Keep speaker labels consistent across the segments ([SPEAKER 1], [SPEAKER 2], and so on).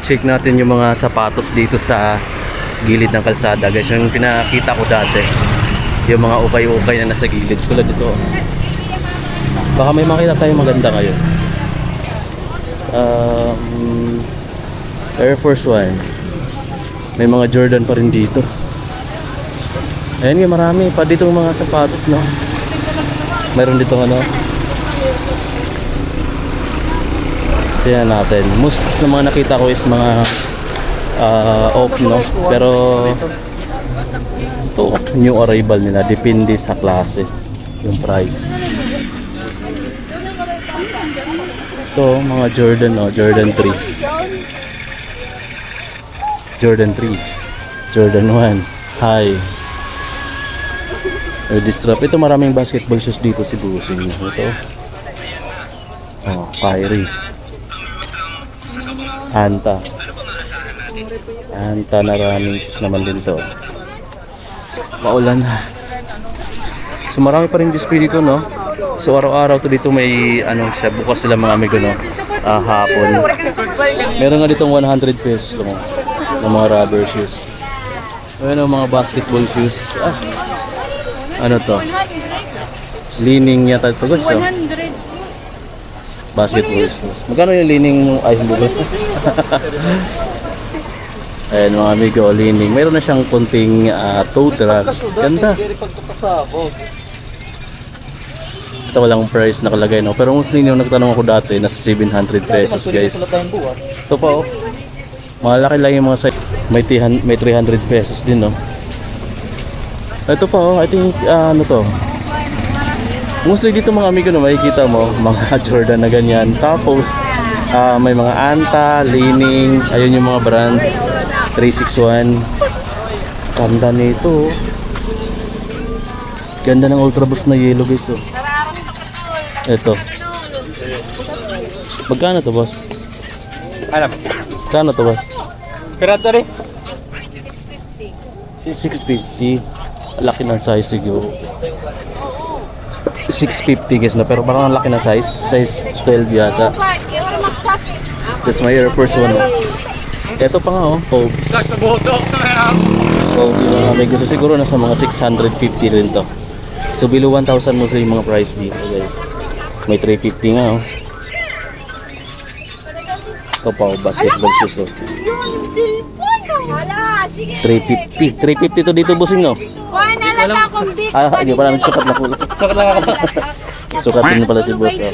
[SPEAKER 1] Check natin yung mga sapatos dito sa gilid ng kalsada guys. Yung pinakita ko dati, yung mga ukay-ukay na nasa gilid. Tulad dito, baka may makita tayo maganda ngayon. Air Force One. May mga Jordan pa rin dito. Ayan nga, marami pa dito mga sapatos, no? Mayroon dito ano. Tingnan natin. Most ng mga nakita ko is mga off, no? Pero ito, new arrival nila. Depende sa klase yung price. Ito, mga Jordan, no? Jordan 3. Jordan 3. Jordan 1. High. Distrap. Ito, maraming basketball shoes dito si Busing. Ito. Oh, Kyrie. Anta na running shoes naman din to. Maulan na. So marami pa rin display dito, no? So araw-araw to dito may ano siya, bukas sila mga amigo, no? Hapon. Meron nga ditong 100 pesos lang ng mga rubber shoes. Ayun, mga basketball shoes. Ano to? Leaning yata ito, guys. So, basketball shoes. Magkano yung leaning mo? Ay, hindi ba? Ayan mga amigo, leaning. Mayroon na siyang konting toe drag. Ganda. Ito walang price nakalagay, no? Pero mostly yung nagtanong ako dati, nasa 700 pesos guys. Ito pa, oh. Malaki lang yung mga size. May 300 pesos din, no? Ito pa, oh. I think, ano to? Mostly dito mga amigo, no, makikita mo mga Jordan na ganyan. Tapos may mga Anta, Leaning, ayun yung mga brand 361. Ganda nito. Ganda ng Ultra Boost na yellow guys, oh. Ito. Magkano to, boss? Alam. Magkano to, boss?
[SPEAKER 2] Pirata rin.
[SPEAKER 1] 650. Laki ng size siguro. 650 guys, na, pero parang ang laki na size 12 yata. Tapos may Air Force One. Ito pa nga, oh, Kobe. Kobe mga may gusto, siguro nasa mga 650 rin to. So below 1,000 mo sa yung mga price dito guys. May 350 nga, oh. Ito pa, oh, basketball shoes, oh. 350 to dito, busing, no? Hindi pa namin sukat na kulay.
[SPEAKER 2] Sukat lang ako.
[SPEAKER 1] Sukat din pala si boss, oh.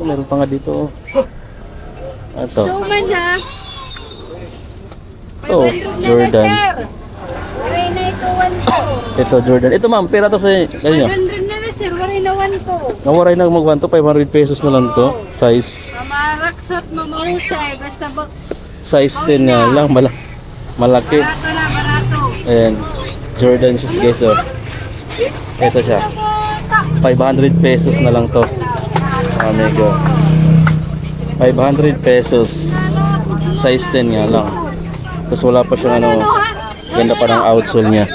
[SPEAKER 1] Meron pa nga dito, oh. Ito. Oh, Jordan. Ito, Jordan. Ito, ma'am, pera to sa kanyo.
[SPEAKER 3] 100 na sir, waray na 1 to.
[SPEAKER 1] Nawaray na mag 1 to, 500 pesos na lang to. Size.
[SPEAKER 3] Maraksot, mamahusay, basta
[SPEAKER 1] Size 10 nga lang, malaki.
[SPEAKER 3] barato na, barato.
[SPEAKER 1] Ayan, Jordan shoes guys, oh. Ito siya. 500 pesos na lang to. Amigo. 500 pesos. Size 10 nga lang. Tapos wala pa siyang ano, ganda pa ng outsole niya.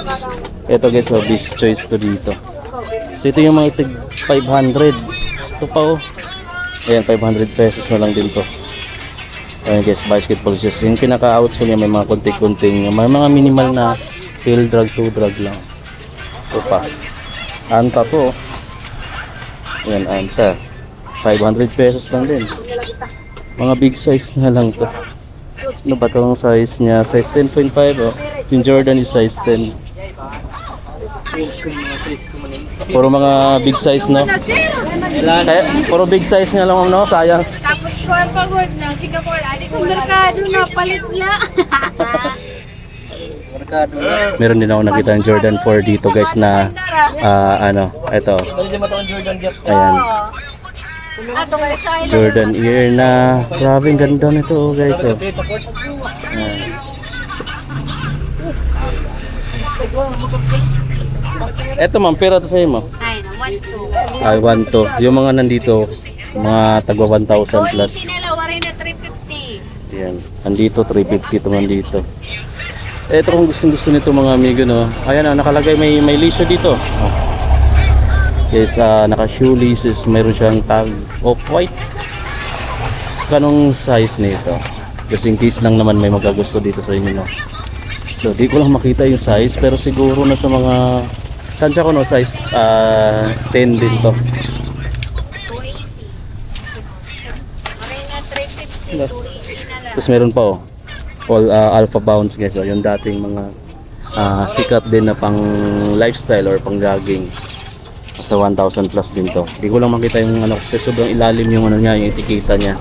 [SPEAKER 1] Ito guys, oh, Beast Choice to dito. So ito yung mga tig 500. Ito pa, oh. Ayan, 500 pesos na lang din to. Ayan guys, basketball shoes. Yung pinaka-outsole niya may mga kunti-kunting, may mga minimal na heel drag, toe drag lang. Ito pa. Anta to, oh. Ayan, Anta. 500 pesos lang din. Mga big size na lang to. Ano ba itong size niya? Size 10.5, oh. Yung Jordan is size 10. Puro mga big size, no? Puro big size nga lang, no? Sayang.
[SPEAKER 3] Tapos ko ang pagod na Singapore, adik ko merkado na palit na.
[SPEAKER 1] Meron din ako nakita ng Jordan 4 dito guys na ano, ito. Ayan. Jordan Air na. Grabe, ang ganda nito, guys, oh. Ayan. Eto ma'am, pera to sa'yo mo.
[SPEAKER 3] Ay, 1 to.
[SPEAKER 1] Ay, 1 to. Yung mga nandito, mga tagwa 1,000 plus.
[SPEAKER 3] Nila, waray na 350.
[SPEAKER 1] Ayan. Andito, 350 ito dito. Ito kung gusto nito mga amigo, no. Ayan, nakalagay may leash dito. Oh. Yes, naka shoe laces, mayroon siyang tag off-white. Kanong size nito? Just in case lang naman may magagusto dito sa inyo, no. So di ko lang makita yung size, pero siguro na sa mga tansya ko, no, size 10 din to.
[SPEAKER 3] 280. 280 na lang.
[SPEAKER 1] Tapos meron pa, oh, all alpha bounds, guys, oh, yung dating mga sikat din na pang lifestyle or pang jogging. Sa 1,000 plus din to. Di ko lang makita yung ano, kasi sobrang ilalim yung ano niya, yung etiketa niya.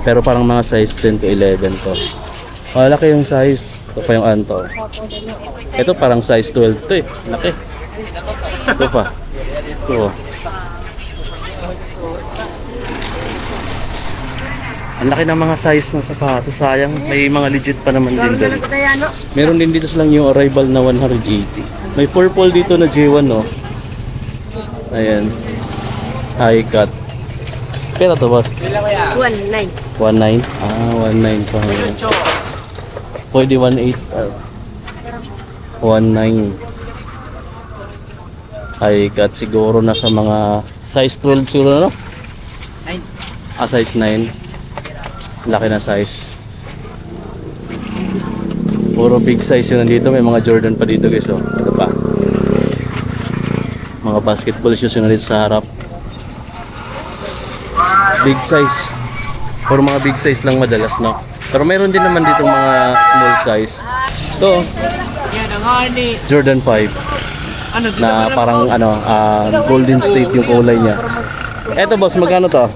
[SPEAKER 1] Pero parang mga size 10 to 11 to. Malaki yung size. Ito pa yung anto. Ito parang size 12 to eh. Laki. Ito pa. Ito. Ang laki ng mga size ng sapatos. Sayang, may mga legit pa naman din doon. Meron din dito silang yung arrival na 180. May purple dito na J1, no. Ayan. High cut. Pero to, boss?
[SPEAKER 3] 1.9.
[SPEAKER 1] 1.9? Ah, 1.9 pa. Pwede 1.8. 1.9. High cut. Siguro nasa mga size 12 siguro, no? 9. Ah, size 9. Laki na size. Puro big size yun nandito. May mga Jordan pa dito, guys. Oh. Ito pa. Mga basketball shoes yun nandito sa harap. Big size. Puro mga big size lang madalas, no? Pero meron din naman dito mga small size. Ito, Jordan 5. Na parang ano, Golden State yung kulay niya. Eto, boss, magkano to?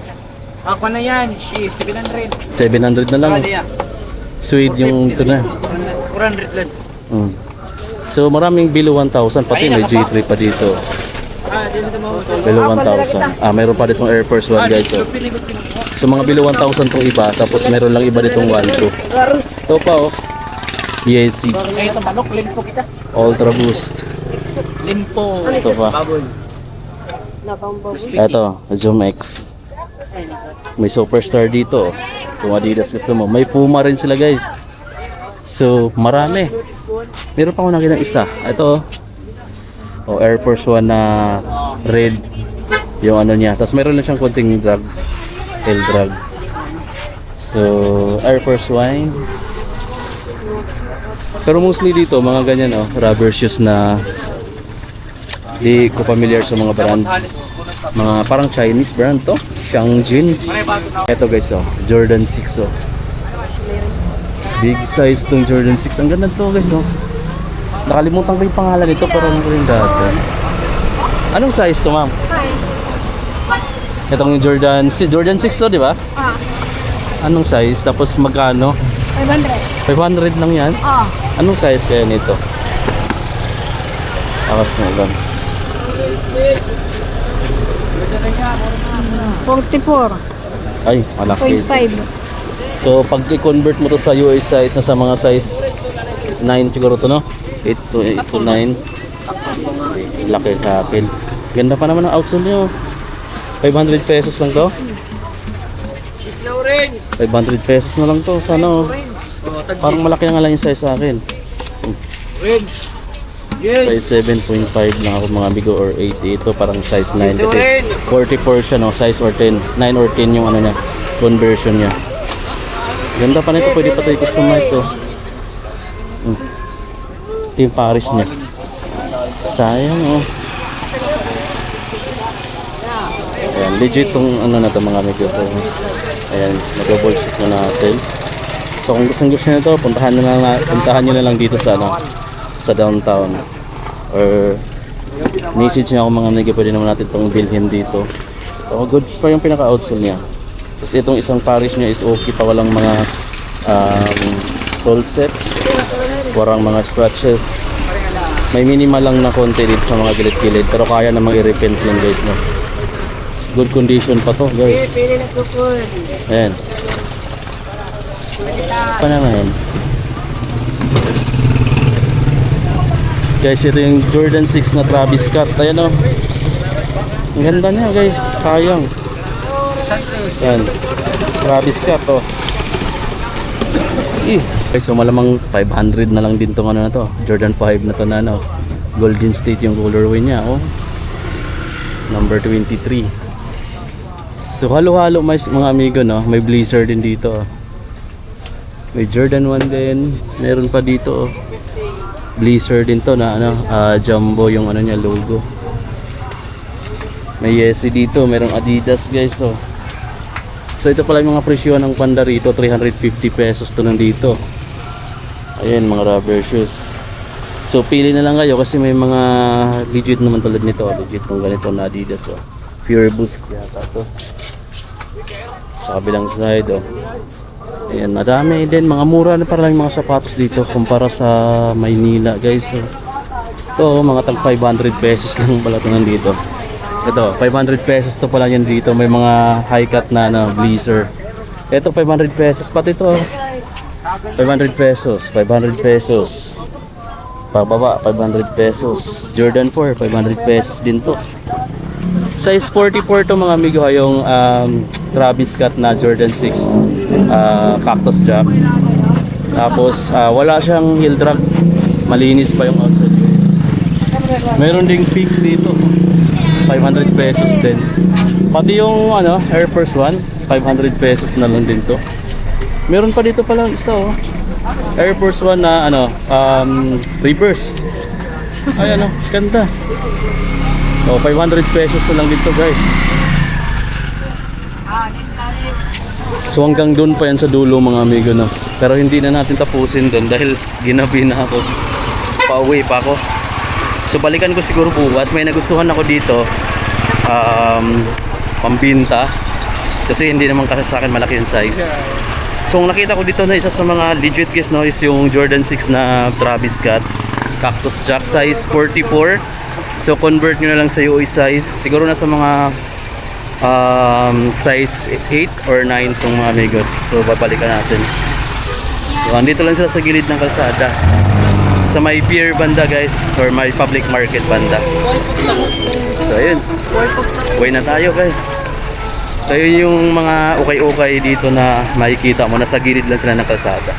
[SPEAKER 2] Ako na yan, 700.
[SPEAKER 1] 700 na lang. Suede yung ito na.
[SPEAKER 2] 400 plus.
[SPEAKER 1] So maraming below 1,000, pati may G3 pa dito. Below 1,000. Mayroon pa ditong Air Force 1, guys. So mga below 1,000 tong iba, tapos meron lang iba ditong 1,2. Ito pa, oh. BSC.
[SPEAKER 2] Ito manok, limpo kita.
[SPEAKER 1] Ultra Boost.
[SPEAKER 2] Limpo.
[SPEAKER 1] Ito pa.
[SPEAKER 2] Baboy.
[SPEAKER 1] Ito, Zoom X. May Superstar dito. Kung Adidas gusto mo. May Puma rin sila, guys. So, marami. Meron pa ako nakita isa. Ito, oh, Air Force 1 na red yung ano niya. Tapos meron lang siyang konting drag. Tail drag. So, Air Force 1. Pero mostly dito, mga ganyan, oh, rubber shoes na di ko familiar sa mga brand. Mga parang Chinese brand to. Shangjin. Ito, guys, oh, Jordan 6, oh. Big size tong Jordan 6. Ang ganda to, guys, oh. Nakalimutan ko yung pangalan nito, pero ano ko rin dati. Anong size to, ma'am? Itong Jordan 6 to, di ba? Anong size? Tapos magkano?
[SPEAKER 3] 500.
[SPEAKER 1] 500 lang yan? Anong size kaya nito? Akas na lang.
[SPEAKER 3] 44.
[SPEAKER 1] Ay, malaki.
[SPEAKER 3] 0.5.
[SPEAKER 1] So, pag i-convert mo to sa US size, na sa mga size 9 siguro to, no? 8 to 9. Laki sa akin. Ganda pa naman ang outsole nyo. 500 pesos lang to. 500 pesos na lang to. Sana, oh. Parang malaki na nga lang yung size sa akin. Size 7.5 lang ako, mga bigo, or 8. Ito parang size 9 kasi 44 siya, no? Size or 10. 9 or 10 yung ano niya, conversion niya. Ganda pa nito, pwede pa tayo customize, oh. Ito yung Paris niya. Sayang, oh. Ayan, legit tong ano na to, mga amigo. So, ayan, mag-bullshit na natin. So kung gusto nyo ito, puntahan nyo na lang dito sa ano, sa downtown. Or message nyo ako, mga amigo, pwede naman natin itong bilhin dito. So good pa yung pinaka-outsole niya. Tapos itong isang Paris niya is okay pa, walang mga sole set, walang mga scratches. May minimal lang na konti dito sa mga gilid-gilid, pero kaya namang i-repaint yan, guys, no? Good condition pa to, guys. Ayan. Pa naman. Guys, ito yung Jordan 6 na Travis Scott. Ayan, oh. Ang ganda niya, guys. Sayang. Ayan. Travis Scott, oh. Guys, so malamang 500 na lang din tong ano na to. Jordan 5 na to na, no? Golden State yung colorway niya, oh. Number 23. So halo-halo mga amigo, no? May blazer din dito, oh. May Jordan 1 din. Meron pa dito, oh. Blazer din to na ano, jumbo yung ano niya, logo. May Yeezy dito, merong Adidas guys, oh. So ito pala yung mga presyo ng Panda rito, 350 pesos to nandito. Ayan, mga rubber shoes. So pili na lang kayo kasi may mga legit naman tulad nito, legit tong ganito na Adidas, oh. Pure Boost yata to. Sa kabilang side, oh. Ayan, madami din, mga mura na parang mga sapatos dito kumpara sa Maynila guys, oh. Ito, mga tag 500 pesos lang pala ito nandito. Ito, 500 pesos to pala yan dito. May mga high cut na ano, blazer. Ito, 500 pesos. Pati ito, 500 pesos. 500 pesos. Pababa, 500 pesos. Jordan 4, 500 pesos din to. Size 44 to mga amigo, yung Travis Scott na Jordan 6 Cactus Jack. Tapos wala siyang heel drag. Malinis pa yung outside. Meron ding pink dito. 500 pesos din. Pati yung ano, Air Force 1, 500 pesos na lang din to. Meron pa dito pala isa, oh. Air Force 1 na ano, reverse. Ay ano, ganda. So 500 pesos na lang dito guys. So hanggang doon pa yan sa dulo mga amigo, no. Pero hindi na natin tapusin doon dahil ginabi na ako. Pauwi pa ako. So balikan ko siguro bukas. May nagustuhan ako dito, pambinta. Kasi hindi naman kasi sa akin malaki yung size. So ang nakita ko dito na isa sa mga legit guys, no, is yung Jordan 6 na Travis Scott Cactus Jack, size 44. So convert nyo na lang sa UI size. Siguro nasa mga size 8 or 9 itong mga amigo. So babalikan natin. So andito lang sila sa gilid ng kalsada, sa may pier banda guys, or may public market banda. So yun, uwi na tayo guys. So yun yung mga ukay-ukay dito na makikita mo, nasa gilid lang sila ng kalsada.